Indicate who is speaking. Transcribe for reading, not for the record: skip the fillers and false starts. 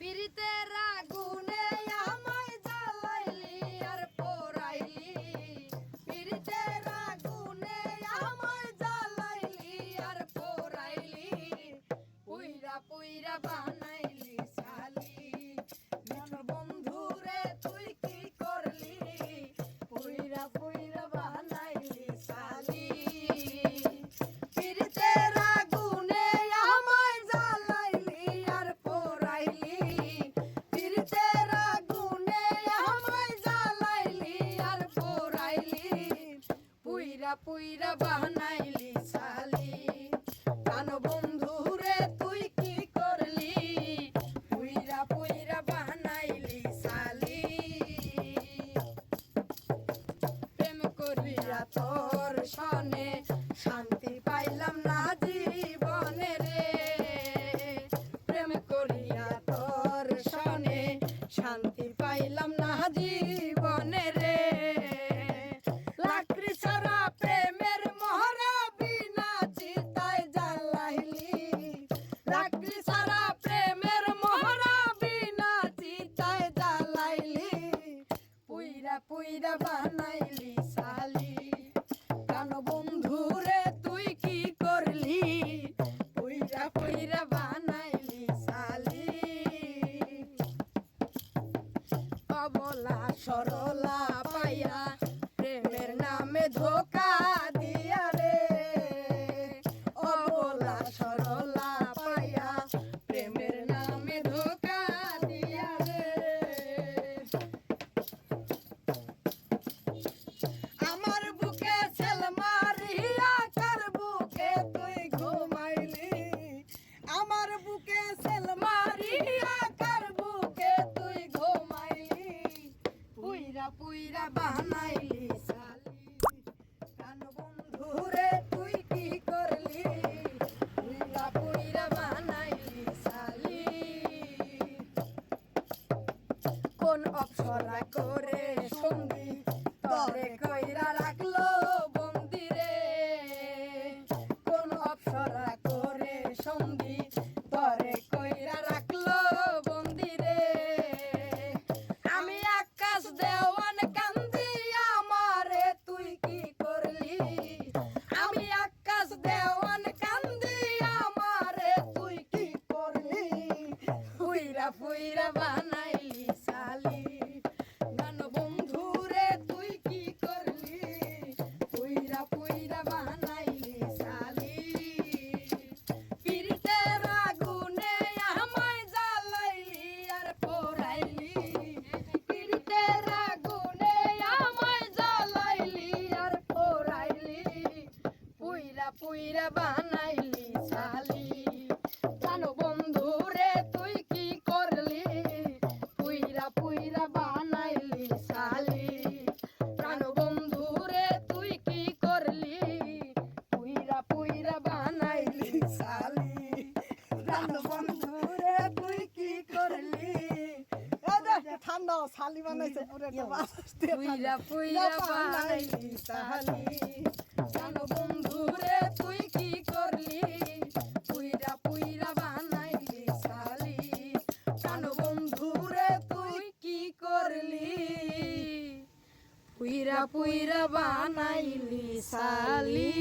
Speaker 1: পিরিতের আগুনে আমায় জ্বালাইলি আর পোড়াইলি, পিরিতের আগুনে আমায় জ্বালাইলি আর পোড়াইলি, পুইরা পুইরা বানাইলি শালি। বন্ধুরে তুই কি করলি, পুইরা পুইরা বানাইলি শালি। পিরিতের আগুনে আমায় জ্বালাইলি আর পোড়াইলি, পিরিতের আগুনে আমায় জ্বালাইলি আর পোড়াইলি, পুইরা পুইরা বানাইলি শালি। কান বন্ধুরে তুই কি করলি, পুইরা পুইরা বানাইলি শালি। প্রেম করিয়া তোর সনে শান্তি পাইলাম না জীবনে রে, প্রেম করিয়া তোর সনে শান্তি পাইলাম না জীবনে রে। লাকড়ি ছাড়া প্রেমের মহরা বিনা চিতায় জ্বালাইলি, লাকড়ি ছাড়া প্রেমের মহরা বিনা চিতায় জ্বালাইলি, পুইরা পুইরা বানাইলি শালি। কান বন্ধুরে তুই কি করলি, পুইরা পুইরা বানাইলি শালি। অবলা সরলা পাইয়া প্রেমের নামে ধোকা দিয়া রে, অবলা সরলা পাইয়া প্রেমের নামে ধোকা দিয়া রে। আমার বুকে ছেল মারিয়া কার বুকে তুই ঘুমাইলি, আমার বুকে ছেল মারিয়া কার বুকে তুই ঘুমাইলি, পুইরা পুইরা বানাইলি শালি। কান বন্ধুরে তুই কি করলি, পুইরা পুইরা বানাইলি শালি। কোন অপসরা করে সঙ্গী তরে কইরা রাখলো বন্দিরে, কোন অপসরা করে সঙ্গী তরে কইরা রাখলো বন্দিরে। আমি আকাশ দেওয়ান কান্দি আমারে তুই কি করলি, আমি আকাশ দেওয়ান কান্দি আমারে তুই কি করলি, পুইরা পুইরা বানাইলি শালি। গান বন্ধুরে তুই কি করলি, পুইরা পুইরা বানাইলি শালি। পিরিতের আগুনে আমায় জ্বালাইলি আর পোড়াইলি, পিরিতের আগুনে আমায় জ্বালাইলি আর পোড়াইলি, পুইরা পুইরা বানাইলি শালি। জানো বন্ধুরে তুই কি করলি, পুইরা পুইরা বানাইলি শালি। প্রাণ বন্ধুরে তুই কি করলি, পুইরা পুইরা বানাইলি শালি। প্রাণ বন্ধুরে তুই কি করলি,
Speaker 2: ঠান্ডা শালি বানাইছে পুরো
Speaker 1: পুইরা পুইরা বানাইলি শালি। প্রাণ বন্ধুরে তুই কি করলি, পুইরা পুইরা বানাইলি শালি। প্রাণ বন্ধুরে তুই কি করলি, পুইরা পুইরা বানাইলি শালি।